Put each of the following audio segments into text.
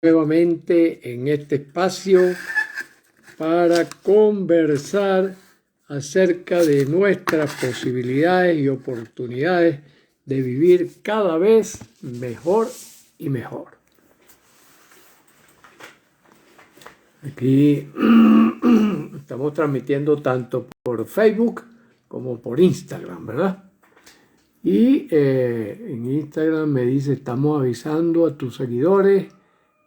nuevamente en este espacio para conversar acerca de nuestras posibilidades y oportunidades de vivir cada vez mejor y mejor. Aquí estamos transmitiendo tanto por Facebook como por Instagram, ¿verdad? Y en Instagram me dice, estamos avisando a tus seguidores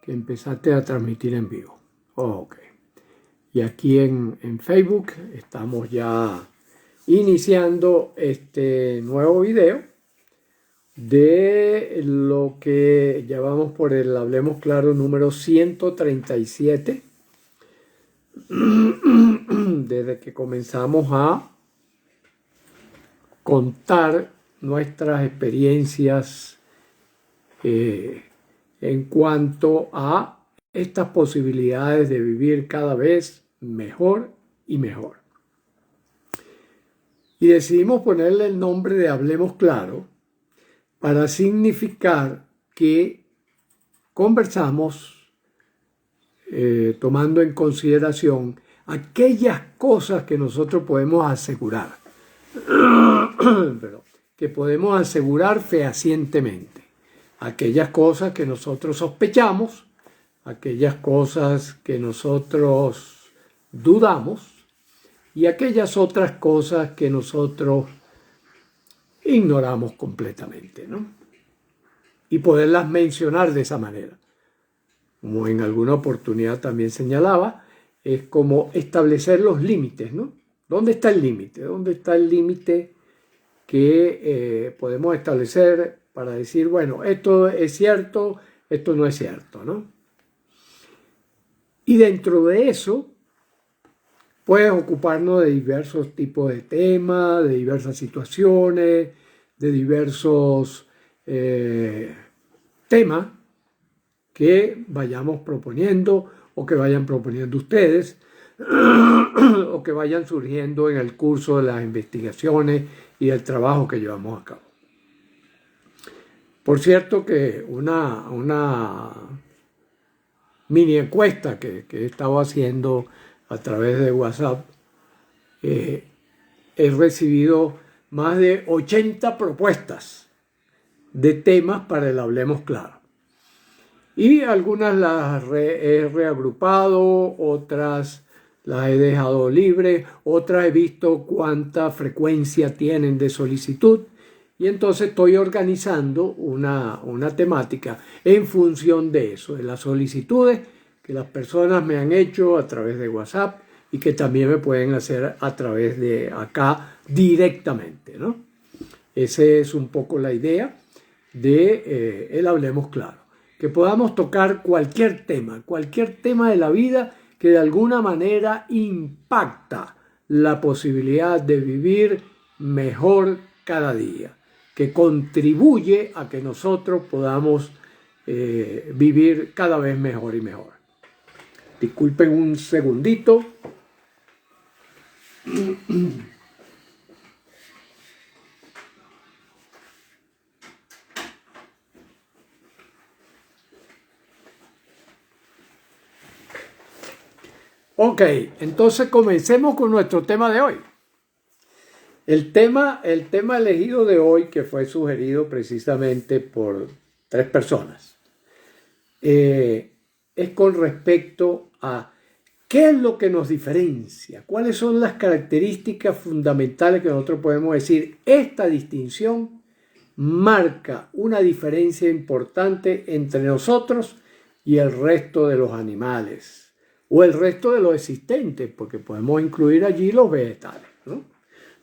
que empezaste a transmitir en vivo. Ok. Y aquí en Facebook estamos ya iniciando este nuevo video de lo que llevamos por el Hablemos Claro número 137. Desde que comenzamos a contar nuestras experiencias en cuanto a estas posibilidades de vivir cada vez mejor y mejor. Y decidimos ponerle el nombre de Hablemos Claro para significar que conversamos tomando en consideración aquellas cosas que nosotros podemos asegurar, que podemos asegurar fehacientemente, aquellas cosas que nosotros sospechamos, aquellas cosas que nosotros dudamos y aquellas otras cosas que nosotros ignoramos completamente, ¿no? Y poderlas mencionar de esa manera. Como en alguna oportunidad también señalaba, es como establecer los límites, ¿no? ¿Dónde está el límite? ¿Dónde está el límite que podemos establecer para decir, bueno, esto es cierto, esto no es cierto, ¿no? Y dentro de eso, puedes ocuparnos de diversos tipos de temas, de diversas situaciones, de diversos temas que vayamos proponiendo o que vayan proponiendo ustedes o que vayan surgiendo en el curso de las investigaciones y del trabajo que llevamos a cabo. Por cierto que una mini encuesta que he estado haciendo a través de WhatsApp, he recibido más de 80 propuestas de temas para el Hablemos Claro. Y algunas las he reagrupado, otras las he dejado libres, otras he visto cuánta frecuencia tienen de solicitud. Y entonces estoy organizando una temática en función de eso, de las solicitudes que las personas me han hecho a través de WhatsApp y que también me pueden hacer a través de acá directamente, ¿no? Esa es un poco la idea de el Hablemos Claro. Que podamos tocar cualquier tema de la vida que de alguna manera impacta la posibilidad de vivir mejor cada día, que contribuye a que nosotros podamos vivir cada vez mejor y mejor. Disculpen un segundito. Ok, entonces comencemos con nuestro tema de hoy. El tema elegido de hoy, que fue sugerido precisamente por 3 personas, es con respecto a qué es lo que nos diferencia, cuáles son las características fundamentales que nosotros podemos decir, esta distinción marca una diferencia importante entre nosotros y el resto de los animales o el resto de los existentes, porque podemos incluir allí los vegetales, ¿no?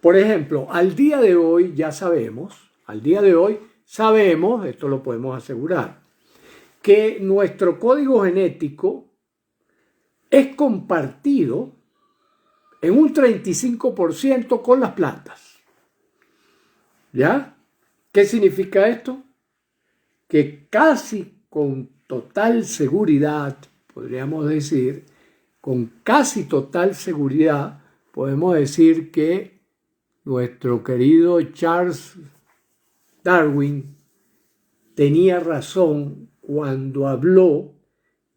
Por ejemplo, al día de hoy sabemos, esto lo podemos asegurar, que nuestro código genético es compartido en un 35% con las plantas. ¿Ya? ¿Qué significa esto? Que casi con total seguridad, podríamos decir, con casi total seguridad, podemos decir que nuestro querido Charles Darwin tenía razón cuando habló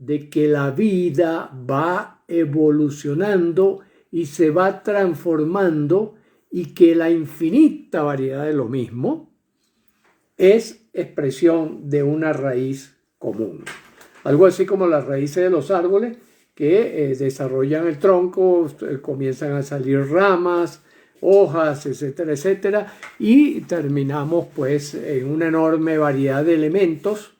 de que la vida va evolucionando y se va transformando y que la infinita variedad de lo mismo es expresión de una raíz común. Algo así como las raíces de los árboles que desarrollan el tronco, comienzan a salir ramas, hojas, etcétera, etcétera, y terminamos pues en una enorme variedad de elementos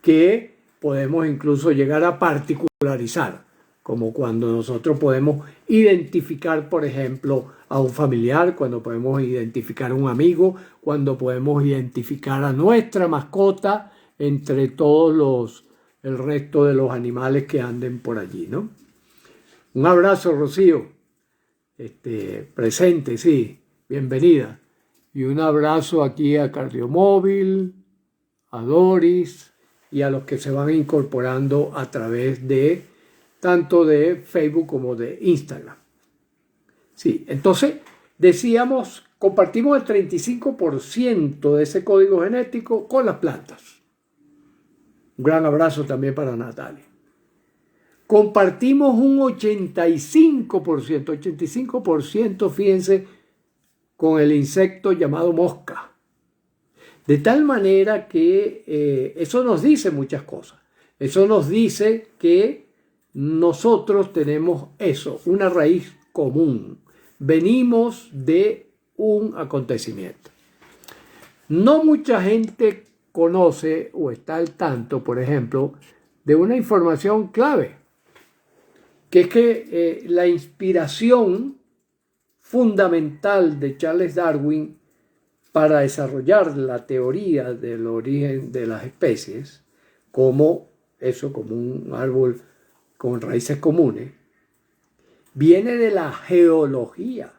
que podemos incluso llegar a particularizar, como cuando nosotros podemos identificar, por ejemplo, a un familiar, cuando podemos identificar a un amigo, cuando podemos identificar a nuestra mascota entre todos el resto de los animales que anden por allí, ¿no? Un abrazo, Rocío. Presente, sí, bienvenida. Y un abrazo aquí a Cardiomóvil, a Doris y a los que se van incorporando a través de tanto de Facebook como de Instagram. Sí, entonces decíamos, compartimos el 35% de ese código genético con las plantas. Un gran abrazo también para Natalia. Compartimos un 85%, fíjense, con el insecto llamado mosca. De tal manera que eso nos dice muchas cosas. Eso nos dice que nosotros tenemos eso, una raíz común. Venimos de un acontecimiento. No mucha gente conoce o está al tanto, por ejemplo, de una información clave, que es que la inspiración fundamental de Charles Darwin para desarrollar la teoría del origen de las especies, como un árbol con raíces comunes, viene de la geología.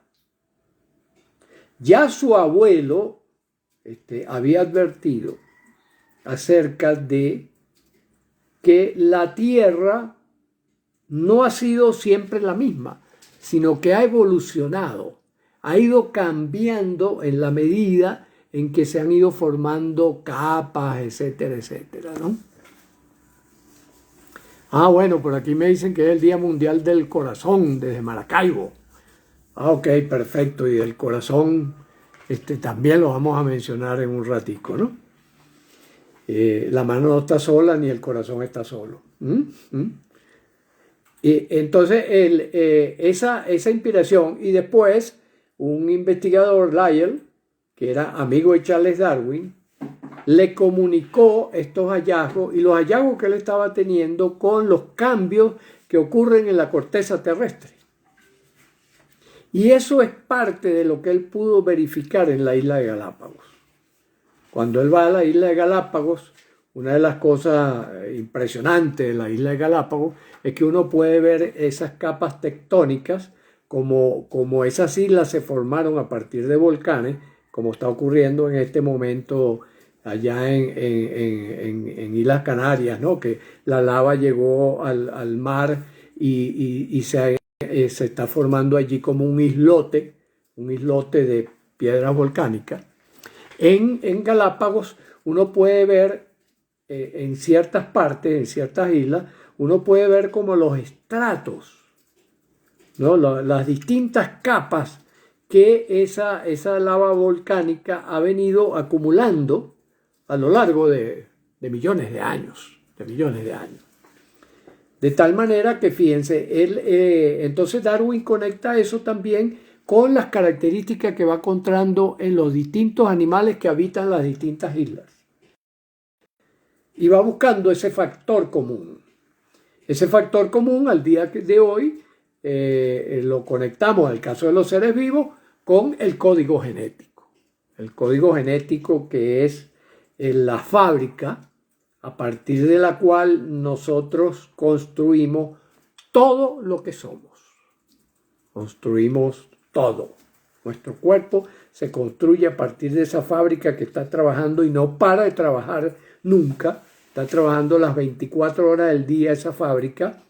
Ya su abuelo había advertido acerca de que la Tierra no ha sido siempre la misma, sino que ha evolucionado, ha ido cambiando en la medida en que se han ido formando capas, etcétera, etcétera, ¿no? Bueno, por aquí me dicen que es el Día Mundial del Corazón desde Maracaibo. Ok, perfecto, y del corazón también lo vamos a mencionar en un ratico, ¿no? La mano no está sola ni el corazón está solo. Y entonces esa inspiración, y después un investigador, Lyell, que era amigo de Charles Darwin, le comunicó estos hallazgos y los hallazgos que él estaba teniendo con los cambios que ocurren en la corteza terrestre. Y eso es parte de lo que él pudo verificar en la isla de Galápagos. Cuando él va a la isla de Galápagos, una de las cosas impresionantes de la isla de Galápagos es que uno puede ver esas capas tectónicas, como esas islas se formaron a partir de volcanes, como está ocurriendo en este momento allá en Islas Canarias, ¿no? Que la lava llegó al mar y se está formando allí como un islote de piedras volcánicas. En Galápagos uno puede ver en ciertas partes, en ciertas islas, uno puede ver como los estratos, ¿no? Las distintas capas que esa lava volcánica ha venido acumulando a lo largo de millones de años, De tal manera que, fíjense, entonces Darwin conecta eso también con las características que va encontrando en los distintos animales que habitan las distintas islas. Y va buscando ese factor común. Ese factor común al día de hoy lo conectamos, en el caso de los seres vivos, con el código genético. El código genético que es la fábrica a partir de la cual nosotros construimos todo lo que somos. Construimos todo. Nuestro cuerpo se construye a partir de esa fábrica que está trabajando y no para de trabajar nunca. Está trabajando las 24 horas del día esa fábrica,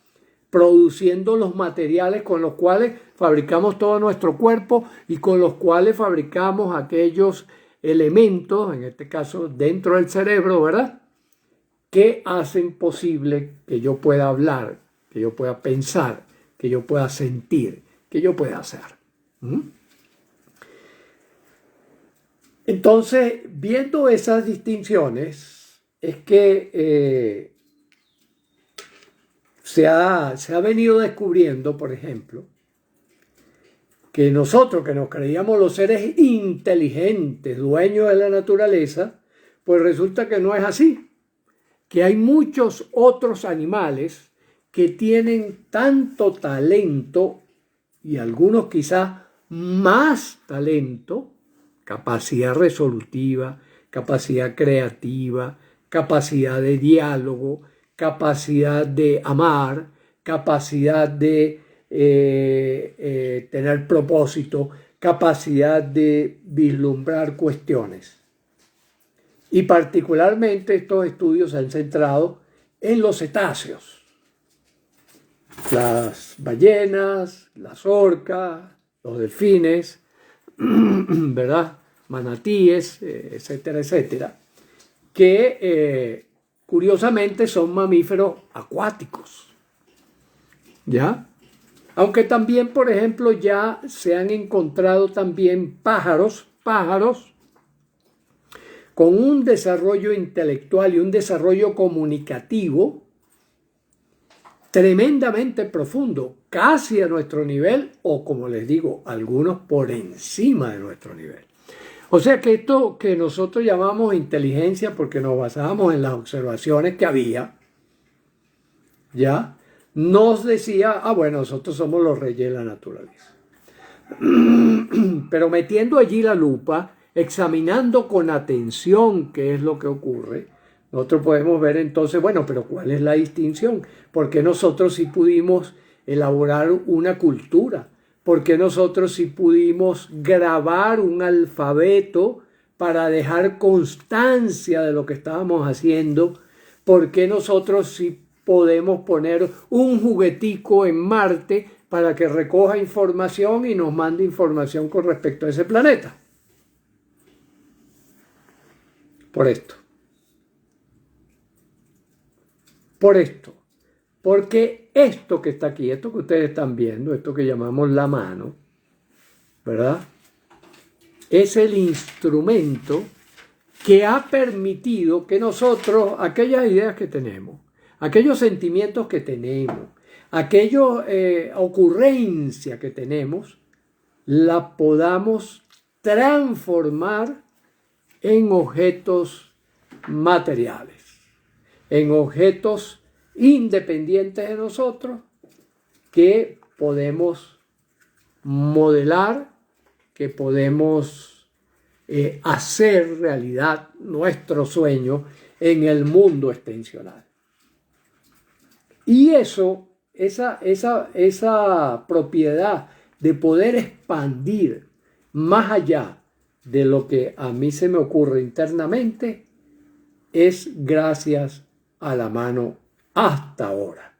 produciendo los materiales con los cuales fabricamos todo nuestro cuerpo y con los cuales fabricamos aquellos elementos, en este caso dentro del cerebro, ¿verdad? que hacen posible que yo pueda hablar, que yo pueda pensar, que yo pueda sentir, que yo pueda hacer. Entonces, viendo esas distinciones, es que se ha venido descubriendo, por ejemplo, que nosotros que nos creíamos los seres inteligentes, dueños de la naturaleza, pues resulta que no es así, que hay muchos otros animales que tienen tanto talento y algunos quizás más talento, capacidad resolutiva, capacidad creativa, capacidad de diálogo, capacidad de amar, capacidad de tener propósito, capacidad de vislumbrar cuestiones. Y particularmente estos estudios se han centrado en los cetáceos, las ballenas, las orcas, los delfines, ¿verdad? Manatíes, etcétera, etcétera, que curiosamente son mamíferos acuáticos, ¿ya? Aunque también, por ejemplo, ya se han encontrado también pájaros con un desarrollo intelectual y un desarrollo comunicativo tremendamente profundo, casi a nuestro nivel, o como les digo, algunos por encima de nuestro nivel. O sea que esto que nosotros llamamos inteligencia, porque nos basábamos en las observaciones que había, ya, nos decía, bueno, nosotros somos los reyes de la naturaleza. Pero metiendo allí la lupa, examinando con atención qué es lo que ocurre, nosotros podemos ver entonces, bueno, pero ¿cuál es la distinción? Porque nosotros sí pudimos elaborar una cultura, porque nosotros sí pudimos grabar un alfabeto para dejar constancia de lo que estábamos haciendo, porque nosotros sí podemos poner un juguetico en Marte para que recoja información y nos mande información con respecto a ese planeta. Por esto. Porque esto que está aquí, esto que ustedes están viendo, esto que llamamos la mano, ¿verdad? Es el instrumento que ha permitido que nosotros, aquellas ideas que tenemos, aquellos sentimientos que tenemos, aquella ocurrencia que tenemos, la podamos transformar en objetos materiales, en objetos independientes de nosotros que podemos modelar, que podemos hacer realidad nuestro sueño en el mundo extensional. Y esa propiedad de poder expandir más allá de lo que a mí se me ocurre internamente es gracias a la mano hasta ahora.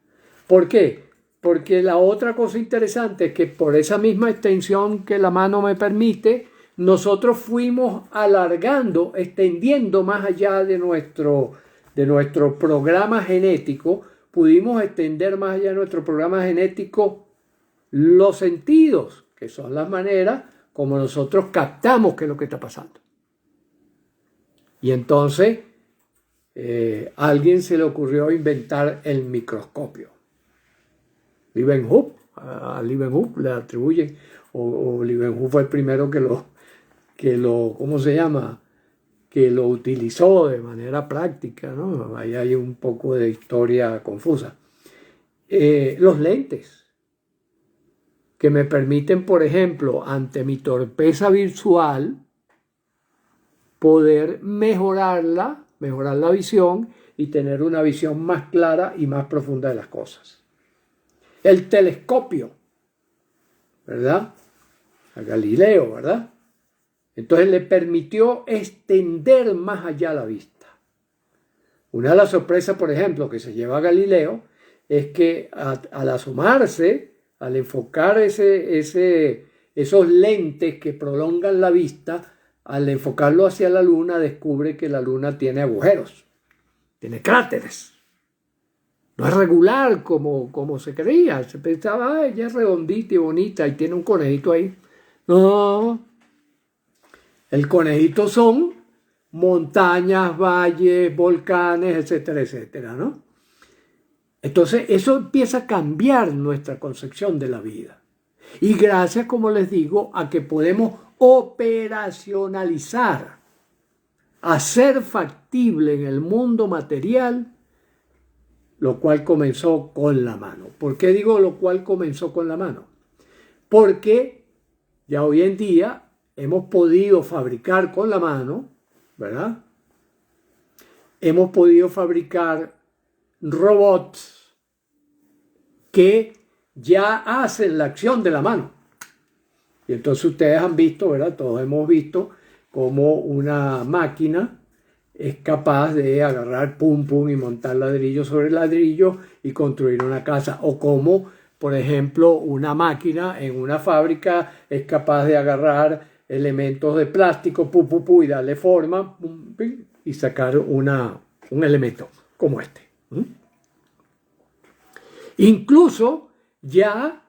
¿Por qué? Porque la otra cosa interesante es que por esa misma extensión que la mano me permite, nosotros fuimos alargando, extendiendo más allá de nuestro programa genético, pudimos extender más allá de nuestro programa genético los sentidos, que son las maneras como nosotros captamos qué es lo que está pasando. Y entonces a alguien se le ocurrió inventar el microscopio. A Leeuwenhoek le atribuyen, o Leeuwenhoek fue el primero que lo ¿cómo se llama? Que lo utilizó de manera práctica, ¿no? Ahí hay un poco de historia confusa. Los lentes, que me permiten, por ejemplo, ante mi torpeza visual, poder mejorar la visión y tener una visión más clara y más profunda de las cosas. El telescopio, ¿verdad? A Galileo, ¿verdad? Entonces le permitió extender más allá la vista. Una de las sorpresas, por ejemplo, que se lleva a Galileo es que al asomarse, al enfocar esos lentes que prolongan la vista, al enfocarlo hacia la luna, descubre que la luna tiene agujeros. tiene cráteres. No es regular como se creía. Se pensaba, ella es redondita y bonita y tiene un conejito ahí. No, el conejito son montañas, valles, volcanes, etcétera, etcétera, ¿no? Entonces, eso empieza a cambiar nuestra concepción de la vida. Y gracias, como les digo, a que podemos operacionalizar, hacer factible en el mundo material, lo cual comenzó con la mano. ¿Por qué digo lo cual comenzó con la mano? Porque ya hoy en día hemos podido fabricar con la mano, ¿verdad? Hemos podido fabricar robots que ya hacen la acción de la mano. Y entonces ustedes han visto, ¿verdad? Todos hemos visto cómo una máquina es capaz de agarrar pum pum y montar ladrillo sobre ladrillo y construir una casa. O como, por ejemplo, una máquina en una fábrica es capaz de agarrar elementos de plástico pum, pum, pum, y darle forma pum, pum, y sacar un elemento como este. Incluso ya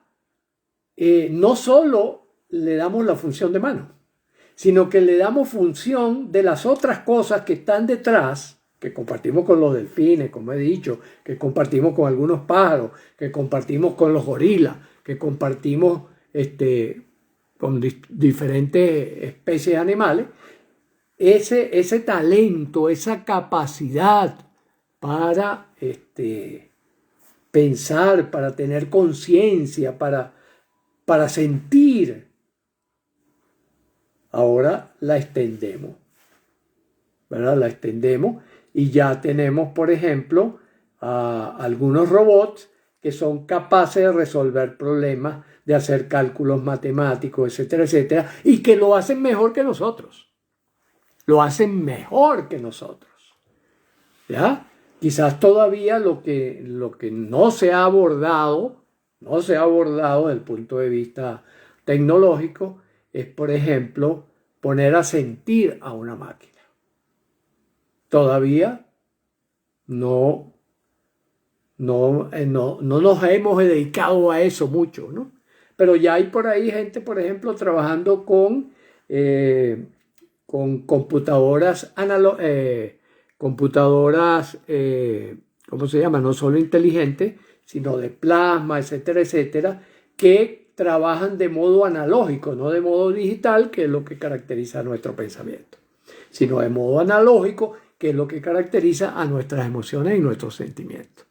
no solo le damos la función de mano, sino que le damos función de las otras cosas que están detrás, que compartimos con los delfines, como he dicho, que compartimos con algunos pájaros, que compartimos con los gorilas, que compartimos con diferentes especies de animales. Ese talento, esa capacidad para pensar, para tener conciencia, para sentir, ahora la extendemos, ¿verdad? La extendemos y ya tenemos, por ejemplo, algunos robots que son capaces de resolver problemas, de hacer cálculos matemáticos, etcétera, etcétera, y que lo hacen mejor que nosotros. Lo hacen mejor que nosotros, ¿ya? Quizás todavía lo que no se ha abordado desde el punto de vista tecnológico, es, por ejemplo, poner a sentir a una máquina. Todavía no nos hemos dedicado a eso mucho, ¿no? Pero ya hay por ahí gente, por ejemplo, trabajando con computadoras ¿cómo se llama? No solo inteligentes, sino de plasma, etcétera, etcétera, que trabajan de modo analógico, no de modo digital, que es lo que caracteriza nuestro pensamiento, sino de modo analógico, que es lo que caracteriza a nuestras emociones y nuestros sentimientos.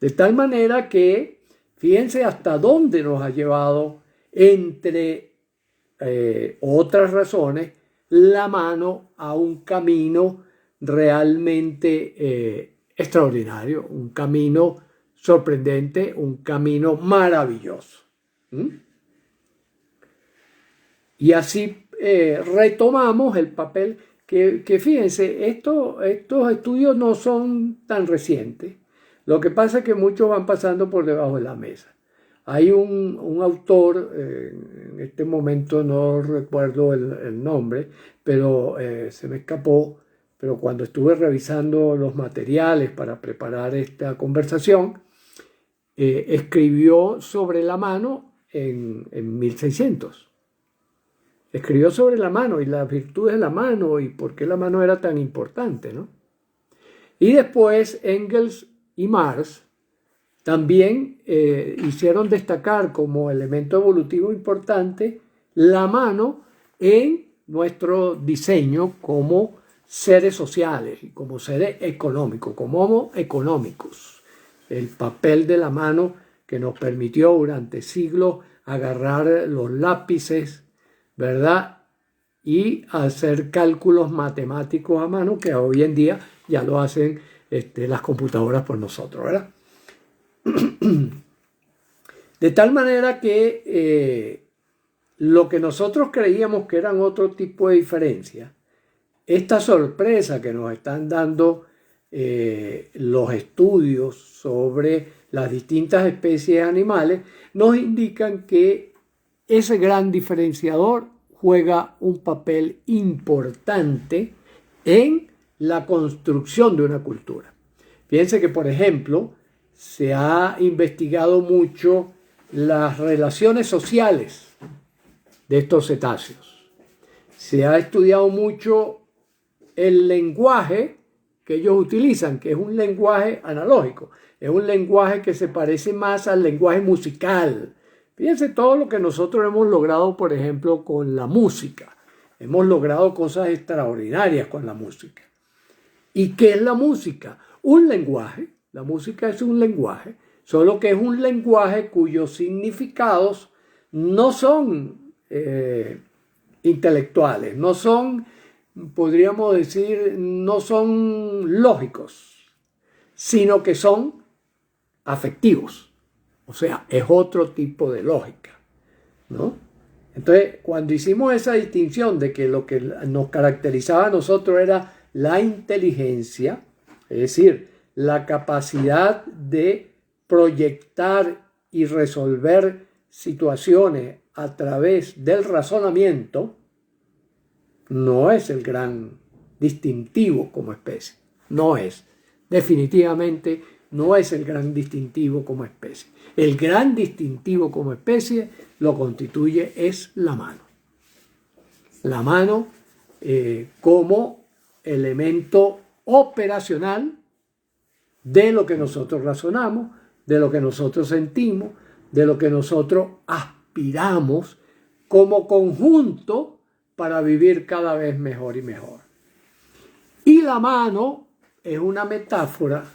De tal manera que, fíjense hasta dónde nos ha llevado, entre otras razones, la mano a un camino realmente extraordinario, un camino sorprendente, un camino maravilloso. Y así retomamos el papel que fíjense, estos estudios no son tan recientes. Lo que pasa es que muchos van pasando por debajo de la mesa. Hay un autor, en este momento no recuerdo el nombre, pero se me escapó, pero cuando estuve revisando los materiales para preparar esta conversación, escribió sobre la mano en 1600. Escribió sobre la mano y las virtudes de la mano y por qué la mano era tan importante, ¿no? Y después Engels y Marx también hicieron destacar como elemento evolutivo importante la mano en nuestro diseño como seres sociales y como seres económicos, como homo economicus. El papel de la mano que nos permitió durante siglos agarrar los lápices, ¿verdad? Y hacer cálculos matemáticos a mano que hoy en día ya lo hacen las computadoras por nosotros, ¿verdad? De tal manera que lo que nosotros creíamos que eran otro tipo de diferencias, esta sorpresa que nos están dando los estudios sobre las distintas especies animales, nos indican que ese gran diferenciador juega un papel importante en la construcción de una cultura. Fíjense que, por ejemplo, se ha investigado mucho las relaciones sociales de estos cetáceos. Se ha estudiado mucho el lenguaje que ellos utilizan, que es un lenguaje analógico, es un lenguaje que se parece más al lenguaje musical. Fíjense todo lo que nosotros hemos logrado, por ejemplo, con la música. Hemos logrado cosas extraordinarias con la música. ¿Y qué es la música? Un lenguaje. La música es un lenguaje, solo que es un lenguaje cuyos significados no son intelectuales, no son, podríamos decir, no son lógicos, sino que son afectivos. O sea, es otro tipo de lógica, ¿no? Entonces, cuando hicimos esa distinción de que lo que nos caracterizaba a nosotros era la inteligencia, es decir, la capacidad de proyectar y resolver situaciones a través del razonamiento, no es el gran distintivo como especie. No es. Definitivamente no es el gran distintivo como especie. El gran distintivo como especie lo constituye es la mano. La mano como elemento operacional de lo que nosotros razonamos, de lo que nosotros sentimos, de lo que nosotros aspiramos como conjunto para vivir cada vez mejor y mejor. Y la mano es una metáfora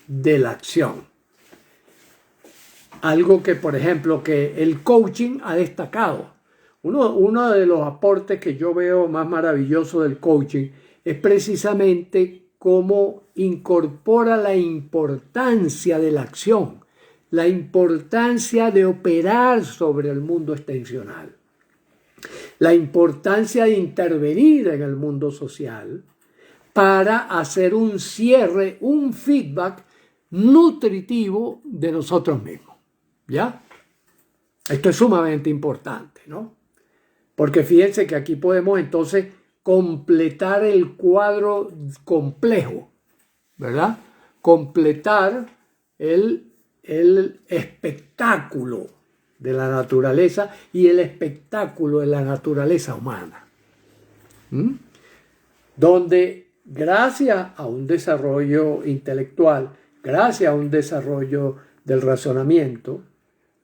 de la acción. Algo que, por ejemplo, que el coaching ha destacado. Uno de los aportes que yo veo más maravilloso del coaching es precisamente cómo incorpora la importancia de la acción, la importancia de operar sobre el mundo extensional, la importancia de intervenir en el mundo social para hacer un cierre, un feedback nutritivo de nosotros mismos. ¿Ya? Esto es sumamente importante, ¿no? Porque fíjense que aquí podemos entonces completar el cuadro complejo, ¿verdad? Completar el espectáculo de la naturaleza y el espectáculo de la naturaleza humana. Donde gracias a un desarrollo intelectual, gracias a un desarrollo del razonamiento,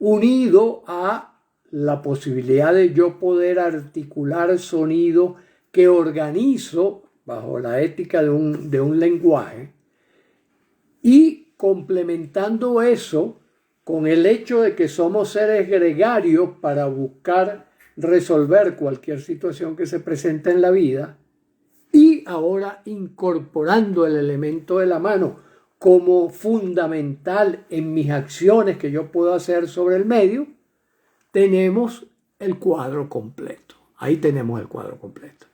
unido a la posibilidad de yo poder articular sonido que organizo bajo la ética de un lenguaje, y complementando eso con el hecho de que somos seres gregarios para buscar resolver cualquier situación que se presente en la vida, y ahora incorporando el elemento de la mano como fundamental en mis acciones que yo puedo hacer sobre el medio, tenemos el cuadro completo. Ahí tenemos el cuadro completo.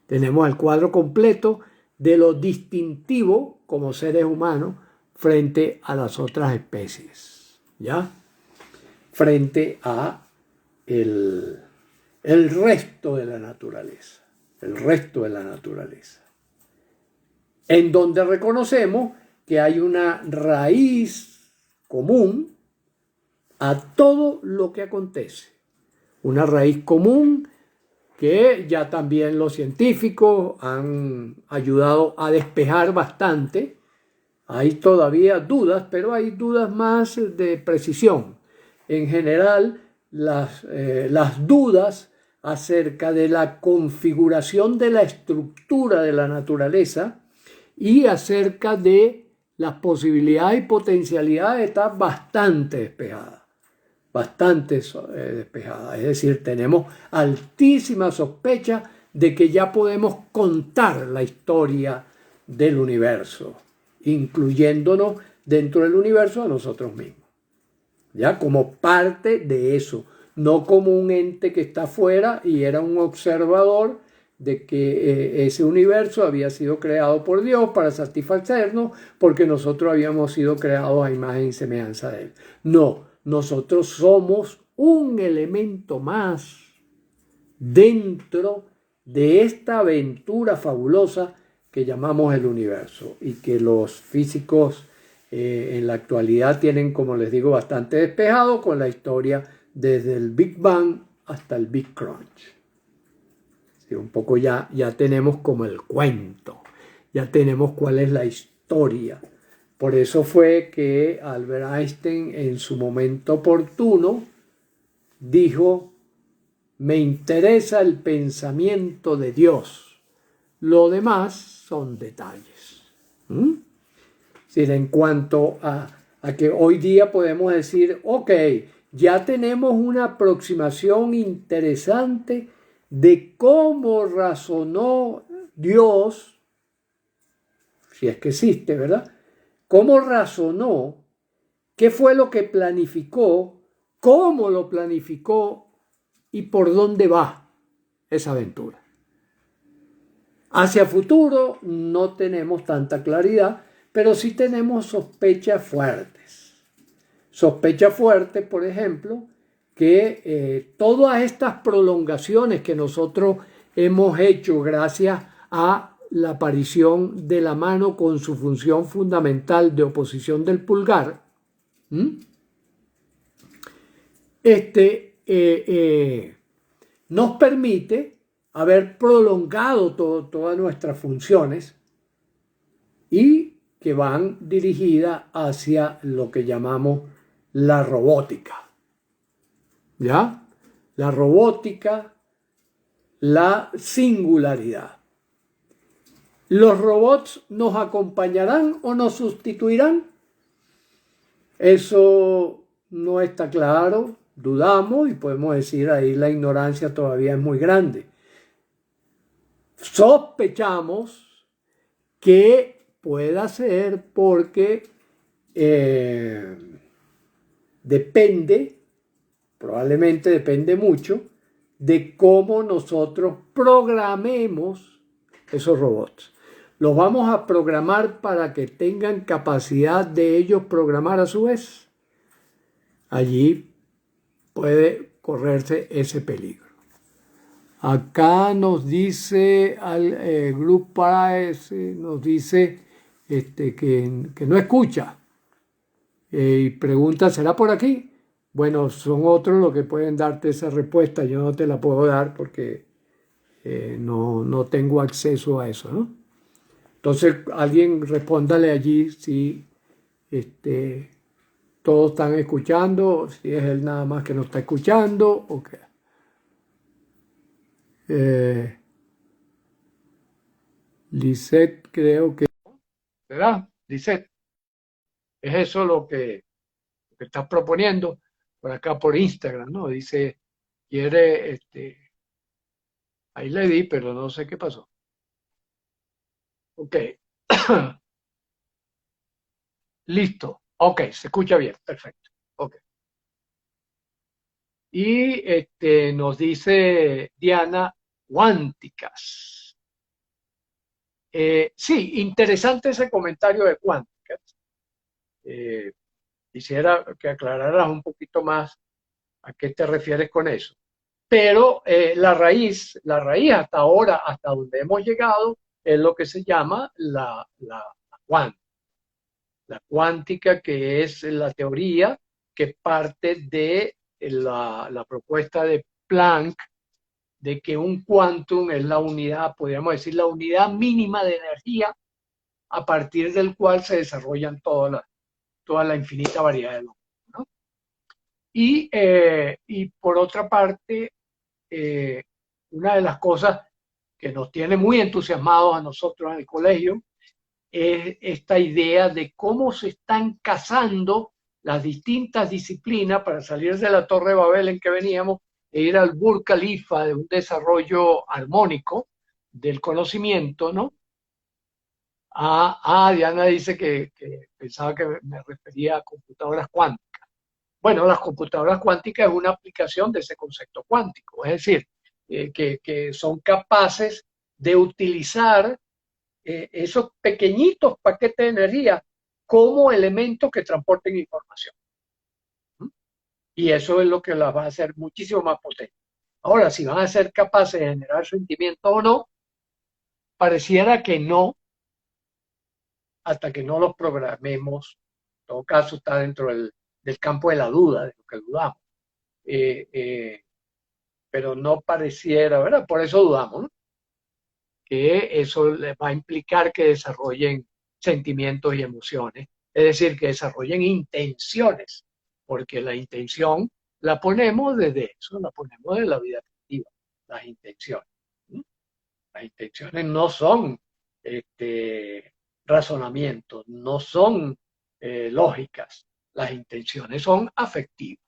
Tenemos el cuadro completo de lo distintivo como seres humanos frente a las otras especies, ¿ya? Frente a el resto de la naturaleza. El resto de la naturaleza. En donde reconocemos que hay una raíz común a todo lo que acontece. Una raíz común que ya también los científicos han ayudado a despejar bastante. Hay todavía dudas, pero hay dudas más de precisión. En general, las dudas acerca de la configuración de la estructura de la naturaleza y acerca de las posibilidades y potencialidades están bastante despejadas. Bastante despejada. Es decir, tenemos altísima sospecha de que ya podemos contar la historia del universo, incluyéndonos dentro del universo a nosotros mismos, ya como parte de eso, no como un ente que está afuera y era un observador de que ese universo había sido creado por Dios para satisfacernos porque nosotros habíamos sido creados a imagen y semejanza de Él. No. Nosotros somos un elemento más dentro de esta aventura fabulosa que llamamos el universo y que los físicos en la actualidad tienen, como les digo, bastante despejado con la historia desde el Big Bang hasta el Big Crunch. Sí, un poco ya tenemos como el cuento, ya tenemos cuál es la historia. Por eso fue que Albert Einstein en su momento oportuno dijo: me interesa el pensamiento de Dios, lo demás son detalles. ¿Mm? Es decir, en cuanto a que hoy día podemos decir, ok, ya tenemos una aproximación interesante de cómo razonó Dios, si es que existe, ¿verdad? Cómo razonó, qué fue lo que planificó, cómo lo planificó y por dónde va esa aventura. Hacia futuro no tenemos tanta claridad, pero sí tenemos sospechas fuertes. Sospechas fuertes, por ejemplo, que todas estas prolongaciones que nosotros hemos hecho gracias a la aparición de la mano con su función fundamental de oposición del pulgar, nos permite haber prolongado todas nuestras funciones y que van dirigidas hacia lo que llamamos la robótica. ¿Ya? La robótica, la singularidad. ¿Los robots nos acompañarán o nos sustituirán? Eso no está claro, dudamos y podemos decir ahí la ignorancia todavía es muy grande. Sospechamos que pueda ser porque probablemente depende mucho de cómo nosotros programemos esos robots. ¿Los vamos a programar para que tengan capacidad de ellos programar a su vez? Allí puede correrse ese peligro. Acá nos dice al grupo nos dice que no escucha y pregunta, ¿será por aquí? Bueno, son otros los que pueden darte esa respuesta. Yo no te la puedo dar porque no tengo acceso a eso, ¿no? Entonces, alguien respóndale allí si todos están escuchando, si es él nada más que no está escuchando o qué. Lisette, creo que, ¿verdad? Lisette, es eso lo que estás proponiendo por acá por Instagram, ¿no? Dice, quiere, ahí le di, pero no sé qué pasó. Ok. Listo. Ok, se escucha bien. Perfecto. Ok. Y nos dice Diana, cuánticas. Sí, interesante ese comentario de cuánticas. Quisiera que aclararas un poquito más a qué te refieres con eso. Pero la raíz hasta ahora, hasta donde hemos llegado, es lo que se llama la cuántica. La cuántica, que es la teoría que parte de la propuesta de Planck de que un quantum es la unidad, podríamos decir, la unidad mínima de energía a partir del cual se desarrollan toda la infinita variedad de números, ¿no? Y por otra parte, una de las cosas que nos tiene muy entusiasmados a nosotros en el colegio es esta idea de cómo se están casando las distintas disciplinas para salir de la Torre de Babel en que veníamos e ir al Burj Khalifa de un desarrollo armónico del conocimiento, ¿no? Diana dice que pensaba que me refería a computadoras cuánticas. Bueno, las computadoras cuánticas es una aplicación de ese concepto cuántico, es decir, que son capaces de utilizar esos pequeñitos paquetes de energía como elementos que transporten información. Y eso es lo que las va a hacer muchísimo más potentes. Ahora, si van a ser capaces de generar sentimientos o no, pareciera que no, hasta que no los programemos todo caso está dentro del campo de la duda, de lo que dudamos. Pero no pareciera, ¿verdad? Por eso dudamos, ¿no? Que eso les va a implicar que desarrollen sentimientos y emociones, es decir, que desarrollen intenciones, porque la intención la ponemos desde eso, la ponemos de la vida afectiva, las intenciones. ¿Sí? Las intenciones no son razonamientos, no son lógicas, las intenciones son afectivas,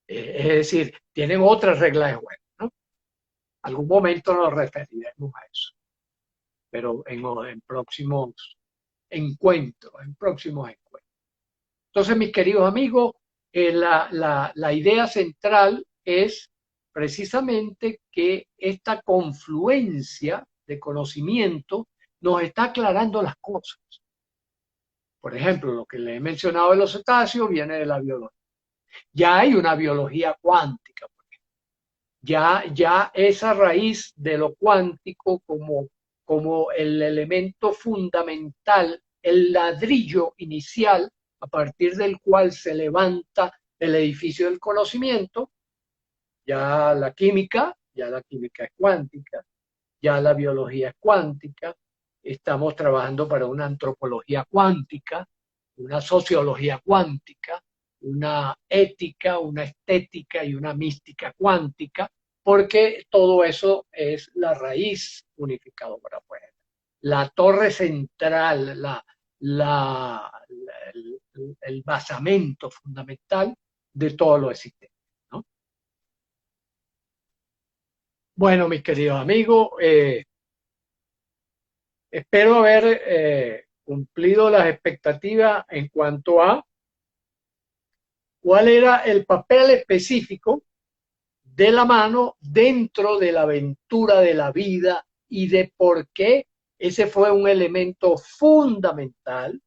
es decir, tienen otras reglas de juego, ¿no? Algún momento nos referiremos a eso, pero en próximos encuentros, en próximos encuentros. Entonces, mis queridos amigos, la idea central es precisamente que esta confluencia de conocimiento nos está aclarando las cosas. Por ejemplo, lo que le he mencionado de los cetáceos viene de la biología. Ya hay una biología cuántica. Ya esa raíz de lo cuántico como el elemento fundamental, el ladrillo inicial a partir del cual se levanta el edificio del conocimiento, ya la química es cuántica, ya la biología es cuántica, estamos trabajando para una antropología cuántica, una sociología cuántica, una ética, una estética y una mística cuántica, porque todo eso es la raíz unificadora, pues, la torre central, el basamento fundamental de todo lo existente, ¿no? Bueno, mis queridos amigos, espero haber cumplido las expectativas en cuanto a cuál era el papel específico de la mano dentro de la aventura de la vida y de por qué ese fue un elemento fundamental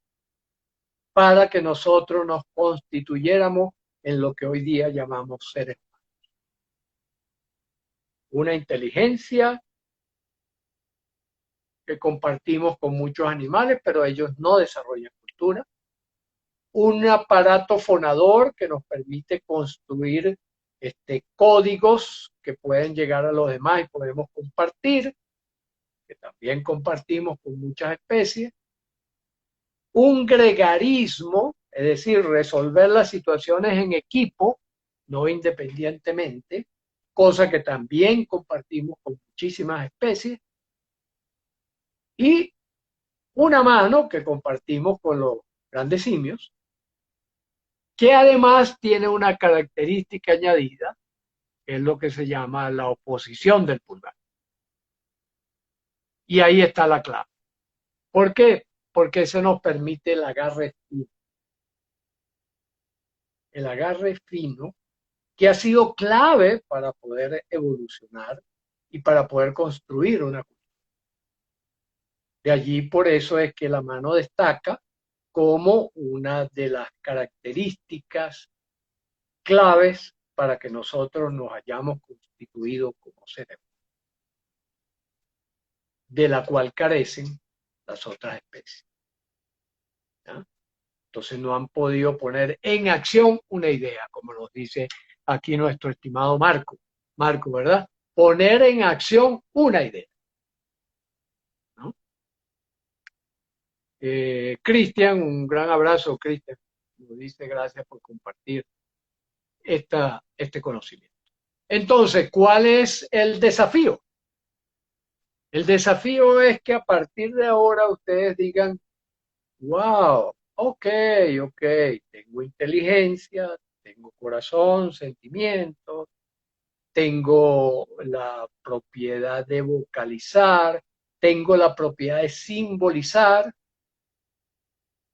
para que nosotros nos constituyéramos en lo que hoy día llamamos seres humanos. Una inteligencia que compartimos con muchos animales, pero ellos no desarrollan cultura. Un aparato fonador que nos permite construir códigos que pueden llegar a los demás y podemos compartir, que también compartimos con muchas especies. Un gregarismo, es decir, resolver las situaciones en equipo, no independientemente, cosa que también compartimos con muchísimas especies. Y una mano que compartimos con los grandes simios, que además tiene una característica añadida, que es lo que se llama la oposición del pulgar. Y ahí está la clave. ¿Por qué? Porque eso nos permite el agarre fino. El agarre fino que ha sido clave para poder evolucionar y para poder construir una cultura. De allí por eso es que la mano destaca como una de las características claves para que nosotros nos hayamos constituido como seres, de la cual carecen las otras especies. ¿Ya? Entonces no han podido poner en acción una idea, como nos dice aquí nuestro estimado Marco. Marco, ¿verdad? Poner en acción una idea. ¿No? Cristian, un gran abrazo, Cristian. Nos dice gracias por compartir este conocimiento. Entonces, ¿cuál es el desafío? El desafío es que a partir de ahora ustedes digan, wow, ok, tengo inteligencia, tengo corazón, sentimientos, tengo la propiedad de vocalizar, tengo la propiedad de simbolizar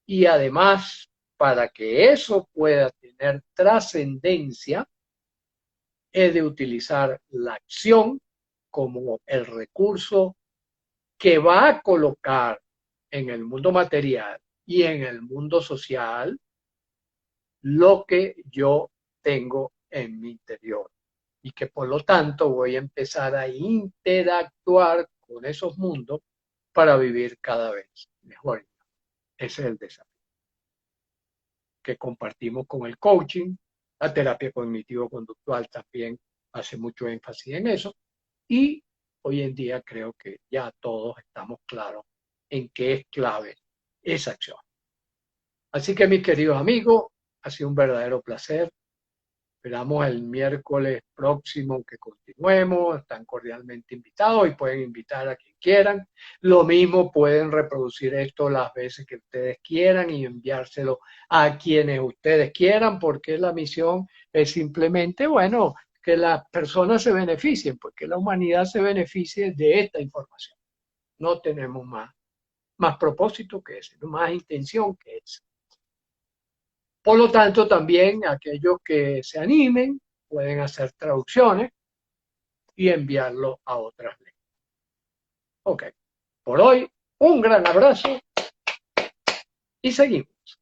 y además, para que eso pueda tener trascendencia, he de utilizar la acción como el recurso que va a colocar en el mundo material y en el mundo social lo que yo tengo en mi interior y que por lo tanto voy a empezar a interactuar con esos mundos para vivir cada vez mejor. Ese es el desafío. que compartimos con el coaching. La terapia cognitivo-conductual también hace mucho énfasis en eso. Y hoy en día creo que ya todos estamos claros en qué es clave esa acción. Así que mis queridos amigos, ha sido un verdadero placer. Esperamos el miércoles próximo que continuemos. Están cordialmente invitados y pueden invitar a quien quieran. Lo mismo pueden reproducir esto las veces que ustedes quieran y enviárselo a quienes ustedes quieran, porque la misión es simplemente, bueno, que las personas se beneficien, porque la humanidad se beneficie de esta información. No tenemos más propósito que ese, no más intención que ese. Por lo tanto, también aquellos que se animen pueden hacer traducciones y enviarlo a otras lenguas. Ok, por hoy un gran abrazo y seguimos.